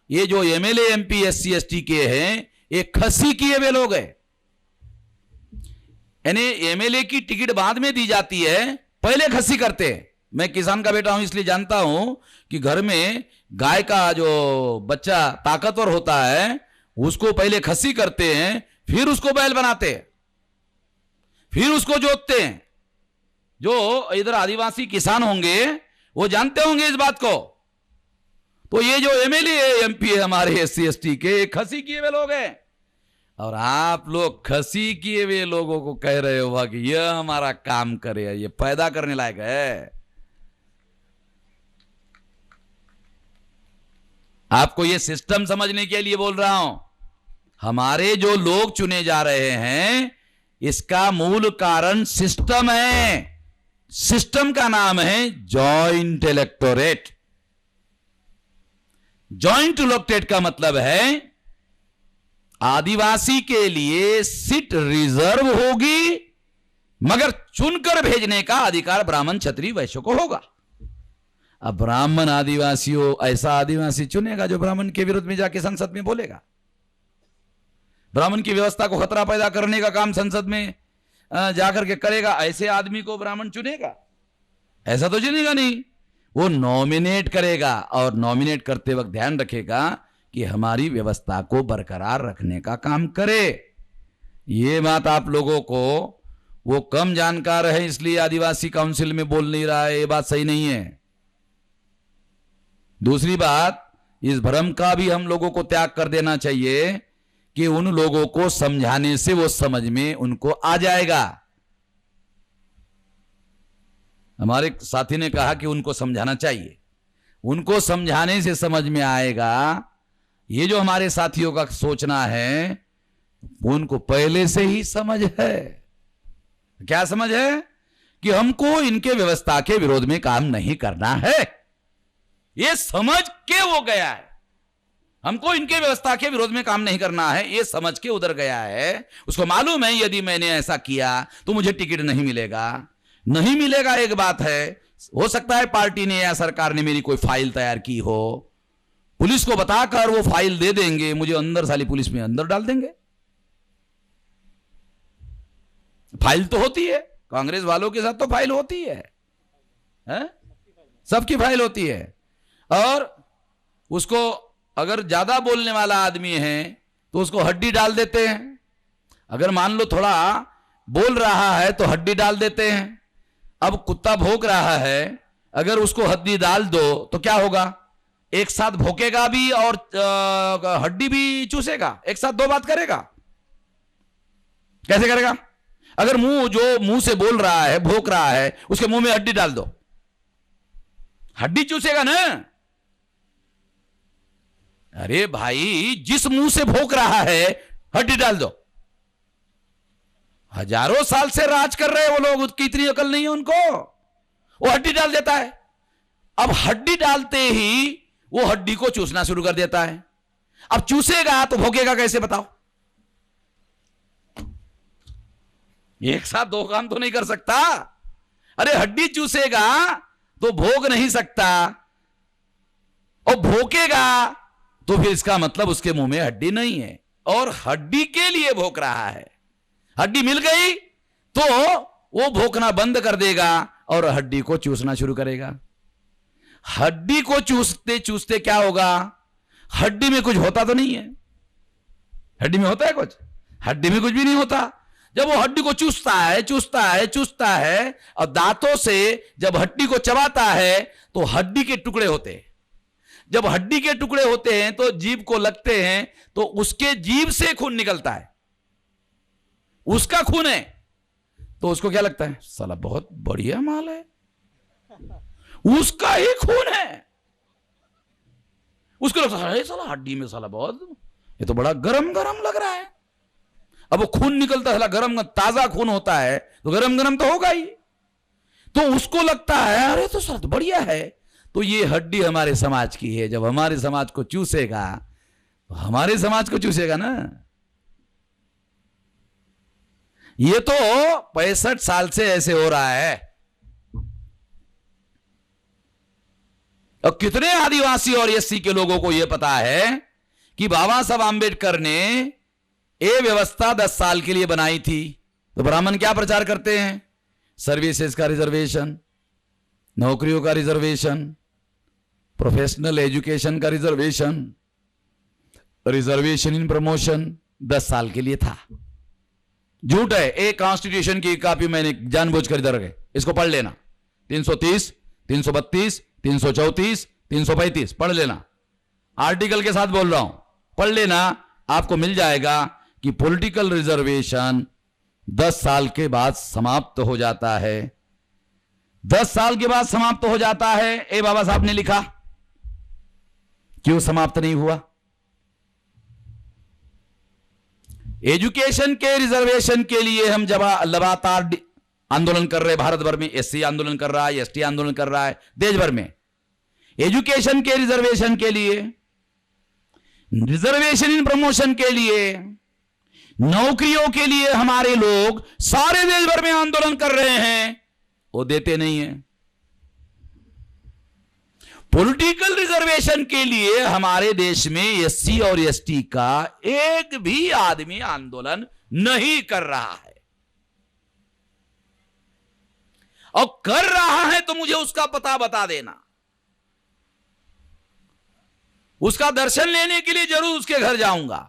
ये जो MLA MP SC ST के हैं, ये खसी किए हुए लोग हैं। यानी एमएलए की टिकट बाद में दी जाती है, पहले खसी करते हैं। मैं किसान का बेटा हूं, इसलिए जानता हूं कि घर में गाय का जो बच्चा ताकतवर होता है उसको पहले खसी करते हैं, फिर उसको बैल बनाते हैं, फिर उसको जोतते हैं। जो इधर आदिवासी किसान होंगे वो जानते होंगे इस बात को। तो ये जो एमएलए एमपी है हमारे एससी एसटी के, खसी किए हुए लोग हैं। और आप लोग खसी किए हुए लोगों को कह रहे हो कि यह हमारा काम करे, ये पैदा करने लायक है। आपको ये सिस्टम समझने के लिए बोल रहा हूं। हमारे जो लोग चुने जा रहे हैं, इसका मूल कारण सिस्टम है। सिस्टम का नाम है जॉइंट इलेक्टोरेट। जॉइंट इलेक्टोरेट का मतलब है आदिवासी के लिए सीट रिजर्व होगी, मगर चुनकर भेजने का अधिकार ब्राह्मण क्षत्रिय वैश्य को होगा। अब ब्राह्मण आदिवासियों, ऐसा आदिवासी चुनेगा जो ब्राह्मण के विरुद्ध में जाके संसद में बोलेगा। ब्राह्मण की व्यवस्था को खतरा पैदा करने का काम संसद में जाकर के करेगा, ऐसे आदमी को ब्राह्मण चुनेगा? ऐसा तो चुनेगा नहीं। वो नॉमिनेट करेगा, और नॉमिनेट करते वक्त ध्यान रखेगा कि हमारी व्यवस्था को बरकरार रखने का काम करे। ये बात आप लोगों को, वो कम जानकार है इसलिए आदिवासी काउंसिल में बोल नहीं रहा है, ये बात सही नहीं है। दूसरी बात, इस भ्रम का भी हम लोगों को त्याग कर देना चाहिए कि उन लोगों को समझाने से वो समझ में उनको आ जाएगा। हमारे साथी ने कहा कि उनको समझाना चाहिए, उनको समझाने से समझ में आएगा। ये जो हमारे साथियों का सोचना है, उनको पहले से ही समझ है। क्या समझ है? कि हमको इनके व्यवस्था के विरोध में काम नहीं करना है। ये समझ के वो गया है, हमको इनके व्यवस्था के विरोध में काम नहीं करना है, ये समझ के उधर गया है। उसको मालूम है यदि मैंने ऐसा किया तो मुझे टिकट नहीं मिलेगा। नहीं मिलेगा एक बात है, हो सकता है पार्टी ने या सरकार ने मेरी कोई फाइल तैयार की हो, पुलिस को बताकर वो फाइल दे देंगे, मुझे अंदर साली पुलिस में अंदर डाल देंगे। फाइल तो होती है, कांग्रेस वालों के साथ तो फाइल होती है? सबकी फाइल होती है। और उसको अगर ज्यादा बोलने वाला आदमी है तो उसको हड्डी डाल देते हैं। अगर मान लो थोड़ा बोल रहा है तो हड्डी डाल देते हैं। अब कुत्ता भौंक रहा है, अगर उसको हड्डी डाल दो तो क्या होगा? एक साथ भौंकेगा भी और हड्डी भी चूसेगा, एक साथ दो बात करेगा। कैसे करेगा? अगर जो मुंह से बोल रहा है, भौंक रहा है, उसके मुंह में हड्डी डाल दो, हड्डी चूसेगा ना। अरे भाई, जिस मुंह से भौंक रहा है हड्डी डाल दो। हजारों साल से राज कर रहे हैं वो लोग, उसकी इतनी अकल नहीं है उनको, वो हड्डी डाल देता है। अब हड्डी डालते ही वो हड्डी को चूसना शुरू कर देता है। अब चूसेगा तो भौंकेगा कैसे बताओ? एक साथ दो काम तो नहीं कर सकता। अरे हड्डी चूसेगा तो भोग नहीं सकता, और भोंकेगा तो फिर इसका मतलब उसके मुंह में हड्डी नहीं है, और हड्डी के लिए भोंक रहा है। हड्डी मिल गई तो वो भोंकना बंद कर देगा और हड्डी को चूसना शुरू करेगा। हड्डी को चूसते चूसते क्या होगा? हड्डी में कुछ होता तो नहीं है। हड्डी में होता है कुछ? हड्डी में कुछ भी नहीं होता। जब वो हड्डी को चूसता है चूसता है चूसता है, और दांतों से जब हड्डी को चबाता है तो हड्डी के टुकड़े होते हैं। जब हड्डी के टुकड़े होते हैं तो जीभ को लगते हैं, तो उसके जीभ से खून निकलता है, उसका खून है। तो उसको क्या लगता है? साला बहुत बढ़िया माल है, उसका ही खून है। उसको लगता है साला हड्डी में साला बहुत, ये तो बड़ा गरम गरम लग रहा है। अब वो खून निकलता है, गरम ताजा खून होता है तो गरम गरम तो होगा ही। तो उसको लगता है अरे तो साला बढ़िया है। तो ये हड्डी हमारे समाज की है। जब हमारे समाज को चूसेगा तो हमारे समाज को चूसेगा ना। ये तो 65 साल से ऐसे हो रहा है। और कितने आदिवासी और एससी के लोगों को यह पता है कि बाबा साहब आंबेडकर ने ये व्यवस्था 10 साल के लिए बनाई थी। तो ब्राह्मण क्या प्रचार करते हैं? सर्विसेज का रिजर्वेशन, नौकरियों का रिजर्वेशन, प्रोफेशनल एजुकेशन का रिजर्वेशन, रिजर्वेशन इन प्रमोशन 10 साल के लिए था। झूठ है। एक कॉन्स्टिट्यूशन की कॉपी मैंने जानबूझकर इधर गए, इसको पढ़ लेना। 330, 332, 334, 335 पढ़ लेना। आर्टिकल के साथ बोल रहा हूं, पढ़ लेना। आपको मिल जाएगा कि पॉलिटिकल रिजर्वेशन 10 साल के बाद समाप्त हो जाता है। 10 साल के बाद समाप्त हो जाता है। ए बाबा साहब ने लिखा। क्यों समाप्त नहीं हुआ? एजुकेशन के रिजर्वेशन के लिए हम जब लगातार आंदोलन कर रहे, भारत भर में एससी आंदोलन कर रहा है, एसटी आंदोलन कर रहा है, देश भर में एजुकेशन के रिजर्वेशन के लिए, रिजर्वेशन इन प्रमोशन के लिए, नौकरियों के लिए हमारे लोग सारे देश भर में आंदोलन कर रहे हैं, वो देते नहीं है। पॉलिटिकल रिजर्वेशन के लिए हमारे देश में एससी और एसटी का एक भी आदमी आंदोलन नहीं कर रहा है। और कर रहा है तो मुझे उसका पता बता देना। उसका दर्शन लेने के लिए जरूर उसके घर जाऊंगा।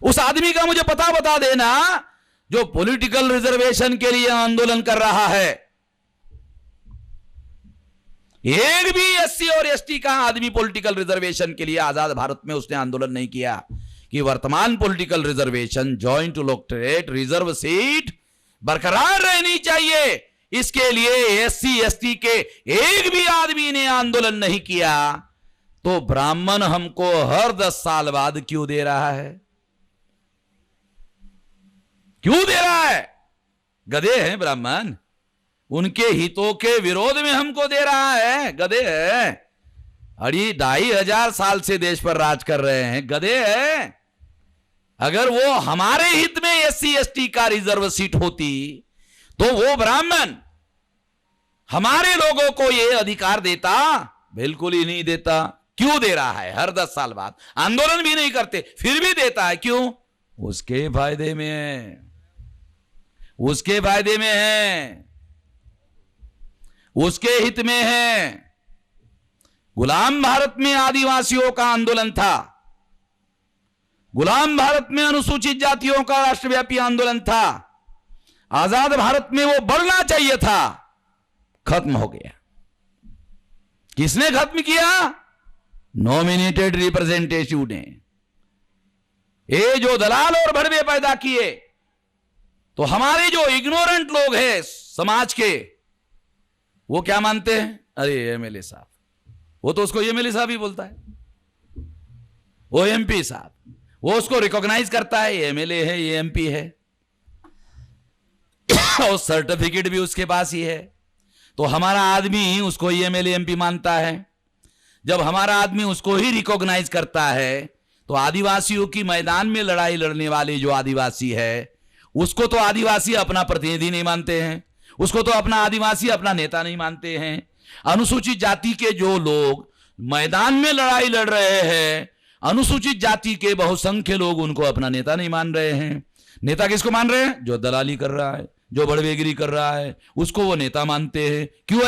उस आदमी का मुझे पता बता देना जो पॉलिटिकल रिजर्वेशन के लिए आंदोलन कर रहा है। एक भी एससी और एसटी का आदमी पॉलिटिकल रिजर्वेशन के लिए आजाद भारत में उसने आंदोलन नहीं किया कि वर्तमान political reservation, joint electorate, reserve seat बरकरार रहनी चाहिए। इसके लिए एससी एसटी के एक भी आदमी ने आंदोलन नहीं किया। तो ब्राह्मण हमको हर 10 साल बाद क्यों दे रहा है? क्यों दे रहा है? गधे हैं ब्राह्मण, उनके हितों के विरोध में हमको दे रहा है। गधे है। अरे 2500 साल से देश पर राज कर रहे हैं, गधे है। अगर वो हमारे हित में एससी एसटी का रिजर्व सीट होती तो वो ब्राह्मण हमारे लोगों को ये अधिकार देता? बिल्कुल ही नहीं देता। क्यों दे रहा है? हर 10 साल बाद आंदोलन भी नहीं करते, फिर भी देता है। क्यों? उसके फायदे में है, उसके फायदे में है, उसके हित में है। गुलाम भारत में आदिवासियों का आंदोलन था, गुलाम भारत में अनुसूचित जातियों का राष्ट्रव्यापी आंदोलन था। आजाद भारत में वो बढ़ना चाहिए था, खत्म हो गया। किसने खत्म किया? नॉमिनेटेड रिप्रेजेंटेटिव ने। ये जो दलाल और भड़वे पैदा किए, तो हमारे जो इग्नोरेंट लोग हैं समाज के, वो क्या मानते हैं? अरे एमएलए साहब, वो तो उसको एमएलए साहब ही बोलता है। वो एमपी साहब, वो उसको रिकॉग्नाइज करता है, ये एमएलए है, ये एमपी है, और सर्टिफिकेट भी उसके पास ही है। तो हमारा आदमी उसको एमएलए एमपी मानता है। जब हमारा आदमी उसको ही रिकॉग्नाइज करता है, तो आदिवासियों की मैदान में लड़ाई लड़ने वाले जो आदिवासी है, उसको तो आदिवासी अपना प्रतिनिधि नहीं मानते हैं, उसको तो अपना आदिवासी अपना नेता नहीं मानते हैं। अनुसूचित जाति के जो लोग मैदान में लड़ाई लड़ रहे हैं, अनुसूचित जाति के बहुसंख्य लोग उनको अपना नेता नहीं मान रहे हैं। नेता किसको मान रहे हैं? जो दलाली कर रहा है, जो बड़वेगिरी कर रहा है, उसको वो नेता मानते हैं। क्यों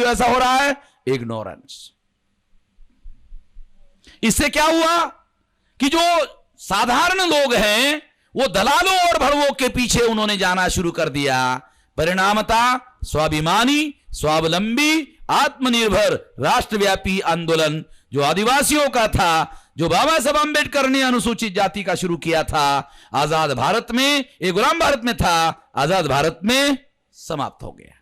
ऐसा हो रहा है? इग्नोरेंस। इससे क्या हुआ कि जो साधारण लोग हैं वो दलालों और भड़वों के पीछे उन्होंने जाना शुरू कर दिया। परिणामतः स्वाभिमानी, स्वावलंबी, आत्मनिर्भर राष्ट्रव्यापी आंदोलन जो आदिवासियों का था, जो बाबा साहब आंबेडकर ने अनुसूचित जाति का शुरू किया था, आजाद भारत में, ये गुलाम भारत में था, आजाद भारत में समाप्त हो गया।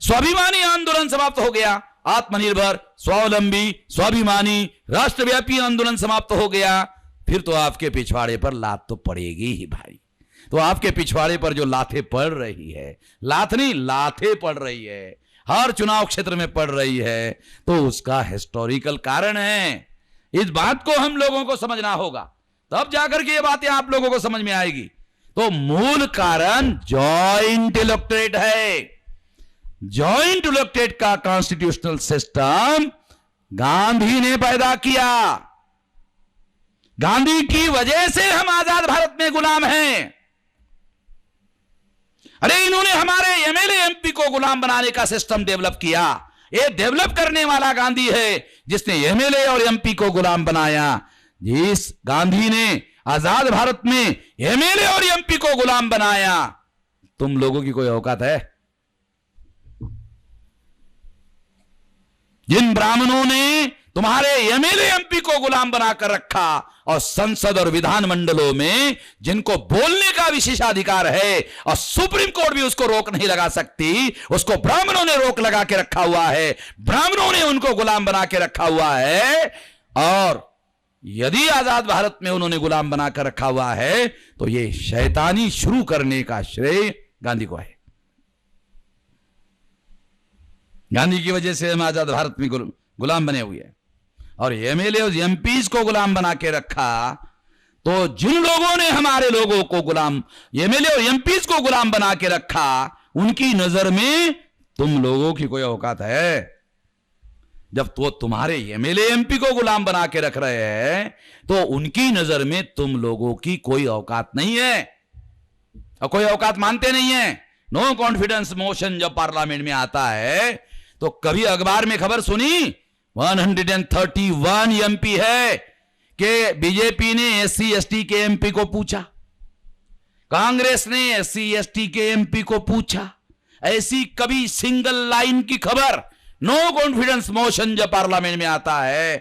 स्वाभिमानी आंदोलन समाप्त हो गया, आत्मनिर्भर, स्वावलंबी, स्वाभिमानी राष्ट्रव्यापी आंदोलन समाप्त हो गया। फिर तो आपके पिछवाड़े पर लात तो पड़ेगी ही भाई। तो आपके पिछवाड़े पर जो लातें पड़ रही है, लात नहीं लातें पड़ रही है, हर चुनाव क्षेत्र में पड़ रही है, तो उसका हिस्टोरिकल कारण है। इस बात को हम लोगों को समझना होगा, तब जाकर के ये बातें आप लोगों को समझ में आएगी। तो मूल कारण जॉइंट इलेक्टोरेट है। जॉइंट इलेक्टेड का कॉन्स्टिट्यूशनल सिस्टम गांधी ने पैदा किया। गांधी की वजह से हम आजाद भारत में गुलाम हैं। अरे इन्होंने हमारे एमएलए एमपी को गुलाम बनाने का सिस्टम डेवलप किया। ये डेवलप करने वाला गांधी है जिसने एमएलए और एमपी को गुलाम बनाया। जिस गांधी ने आजाद भारत में एमएलए और एमपी को गुलाम बनाया, तुम लोगों की कोई औकात है? जिन ब्राह्मणों ने तुम्हारे एमएलए एमपी को गुलाम बनाकर रखा और संसद और विधानमंडलों में जिनको बोलने का विशेषाधिकार है और सुप्रीम कोर्ट भी उसको रोक नहीं लगा सकती, उसको ब्राह्मणों ने रोक लगा के रखा हुआ है। ब्राह्मणों ने उनको गुलाम बना के रखा हुआ है। और यदि आजाद भारत में उन्होंने गुलाम बनाकर रखा हुआ है तो यह शैतानी शुरू करने का श्रेय गांधी को है। गांधी की वजह से हम आजाद भारत में गुलाम बने हुए हैं। और एमएलए और एमपीज को गुलाम बना के रखा, तो जिन लोगों ने हमारे लोगों को गुलाम, एमएलए और एमपीज को गुलाम बना के रखा, उनकी नजर में तुम लोगों की कोई औकात है? जब तो तुम्हारे एमएलए एमपी को गुलाम बना के रख रहे हैं तो उनकी नजर में तुम लोगों की कोई औकात नहीं है और कोई औकात मानते नहीं है। नो कॉन्फिडेंस मोशन जब पार्लियामेंट में आता है तो कभी अखबार में खबर सुनी 131 एमपी है कि बीजेपी ने एससी एसटी के एमपी को पूछा, कांग्रेस ने एससी एसटी के एमपी को पूछा। ऐसी कभी सिंगल लाइन की खबर, नो कॉन्फिडेंस मोशन जब पार्लियामेंट में आता है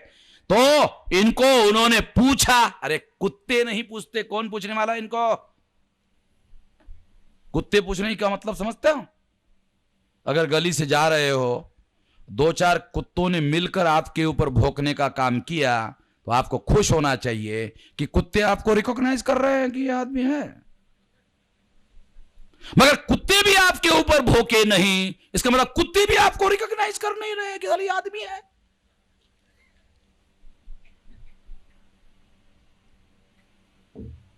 तो इनको उन्होंने पूछा। अरे कुत्ते नहीं पूछते, कौन पूछने वाला इनको? कुत्ते पूछने का मतलब समझते हो? अगर गली से जा रहे हो, दो चार कुत्तों ने मिलकर आपके ऊपर भौंकने का काम किया तो आपको खुश होना चाहिए कि कुत्ते आपको रिकॉग्नाइज कर रहे हैं कि ये आदमी है। मगर कुत्ते भी आपके ऊपर भौंके नहीं, इसका मतलब कुत्ते भी आपको रिकॉग्नाइज कर नहीं रहे कि ये आदमी है।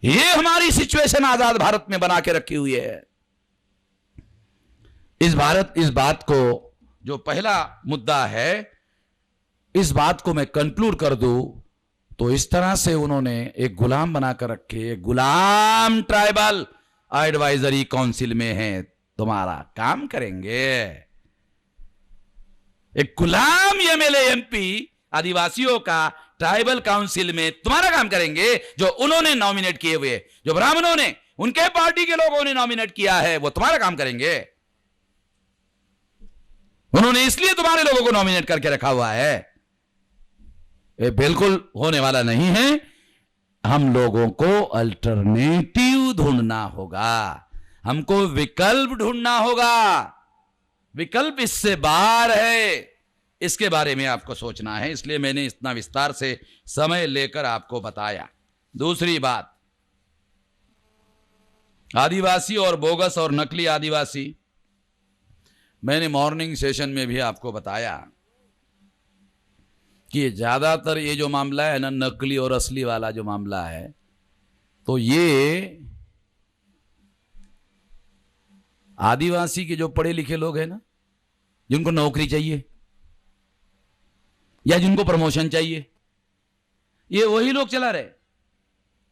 ये हमारी सिचुएशन आजाद भारत में बना के रखी हुई है। इस बात को, जो पहला मुद्दा है, इस बात को मैं कंक्लूड कर दूं तो इस तरह से उन्होंने एक गुलाम बनाकर रखे। गुलाम ट्राइबल एडवाइजरी काउंसिल में है, तुम्हारा काम करेंगे। एक गुलाम एमएलए एमपी आदिवासियों का ट्राइबल काउंसिल में तुम्हारा काम करेंगे, जो उन्होंने नॉमिनेट किए हुए, जो ब्राह्मणों ने, उनके पार्टी के लोगों ने नॉमिनेट किया है, वो तुम्हारा काम करेंगे। उन्होंने इसलिए तुम्हारे लोगों को नॉमिनेट करके रखा हुआ है। ये बिल्कुल होने वाला नहीं है। हम लोगों को अल्टरनेटिव ढूंढना होगा, हमको विकल्प ढूंढना होगा। विकल्प इससे बाहर है, इसके बारे में आपको सोचना है। इसलिए मैंने इतना विस्तार से समय लेकर आपको बताया। दूसरी बात, आदिवासी और बोगस और नकली आदिवासी, मैंने मॉर्निंग सेशन में भी आपको बताया कि ज्यादातर ये जो मामला है ना, नकली और असली वाला जो मामला है, तो ये आदिवासी के जो पढ़े लिखे लोग हैं ना, जिनको नौकरी चाहिए या जिनको प्रमोशन चाहिए, ये वही लोग चला रहे।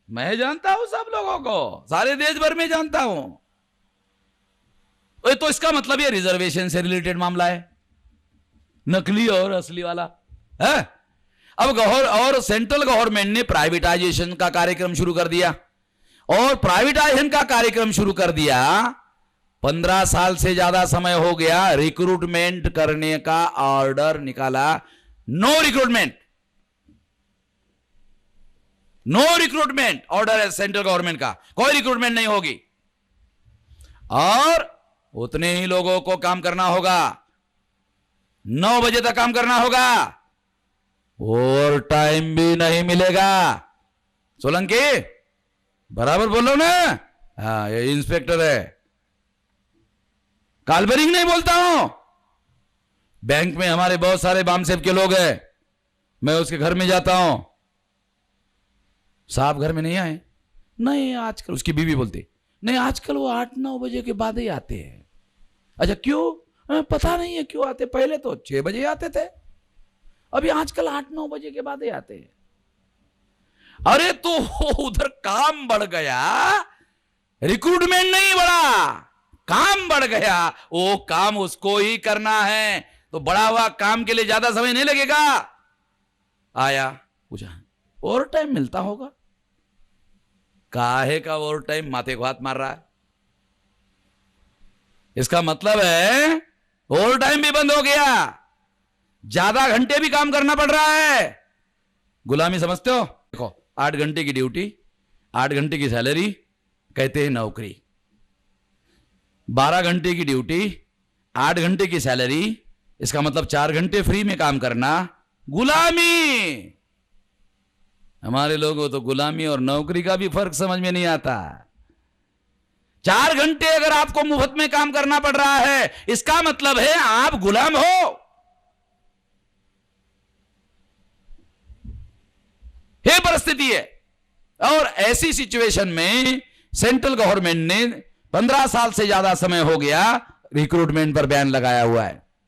मैं जानता हूं सब लोगों को, सारे देश भर में जानता हूं। तो इसका मतलब ये रिजर्वेशन से रिलेटेड मामला है, नकली और असली वाला है। अब और सेंट्रल गवर्नमेंट ने प्राइवेटाइजेशन का कार्यक्रम शुरू कर दिया, और प्राइवेटाइजेशन का कार्यक्रम शुरू कर दिया। 15 साल से ज्यादा समय हो गया, रिक्रूटमेंट करने का ऑर्डर निकाला। नो रिक्रूटमेंट ऑर्डर है सेंट्रल गवर्नमेंट का, कोई रिक्रूटमेंट नहीं होगी। और उतने ही लोगों को काम करना होगा, 9 बजे तक काम करना होगा, ओवर टाइम भी नहीं मिलेगा। सोलंकी बराबर बोलो ना? हाँ, ये इंस्पेक्टर है, काल्पनिक नहीं बोलता हूं। बैंक में हमारे बहुत सारे बामसेब के लोग हैं, मैं उसके घर में जाता हूं, साहब घर में नहीं आए? नहीं आजकल, उसकी बीवी बोलती नहीं आजकल वो 8-9 बजे के बाद ही आते हैं। अच्छा क्यों? पता नहीं है क्यों आते, पहले तो 6 बजे आते थे, अभी आजकल 8-9 बजे के बाद ही आते हैं। अरे तो उधर काम बढ़ गया, रिक्रूटमेंट नहीं बढ़ा, काम बढ़ गया। वो काम उसको ही करना है, तो बढ़ा हुआ काम के लिए ज्यादा समय नहीं लगेगा। आया, पूछा ओवर टाइम मिलता होगा? काहे का ओवर टाइम? माथे को हाथ मार रहा है। इसका मतलब है ओवर टाइम भी बंद हो गया, ज्यादा घंटे भी काम करना पड़ रहा है। गुलामी समझते हो? देखो, 8 घंटे की ड्यूटी, 8 घंटे की सैलरी, कहते हैं नौकरी। 12 घंटे की ड्यूटी, 8 घंटे की सैलरी, इसका मतलब 4 घंटे फ्री में काम करना, गुलामी। हमारे लोगों तो गुलामी और नौकरी का भी फर्क समझ में नहीं आता। 4 घंटे अगर आपको मुफ्त में काम करना पड़ रहा है, इसका मतलब है आप गुलाम हो। ये परिस्थिति है। और ऐसी सिचुएशन में सेंट्रल गवर्नमेंट ने 15 साल से ज्यादा समय हो गया रिक्रूटमेंट पर बैन लगाया हुआ है।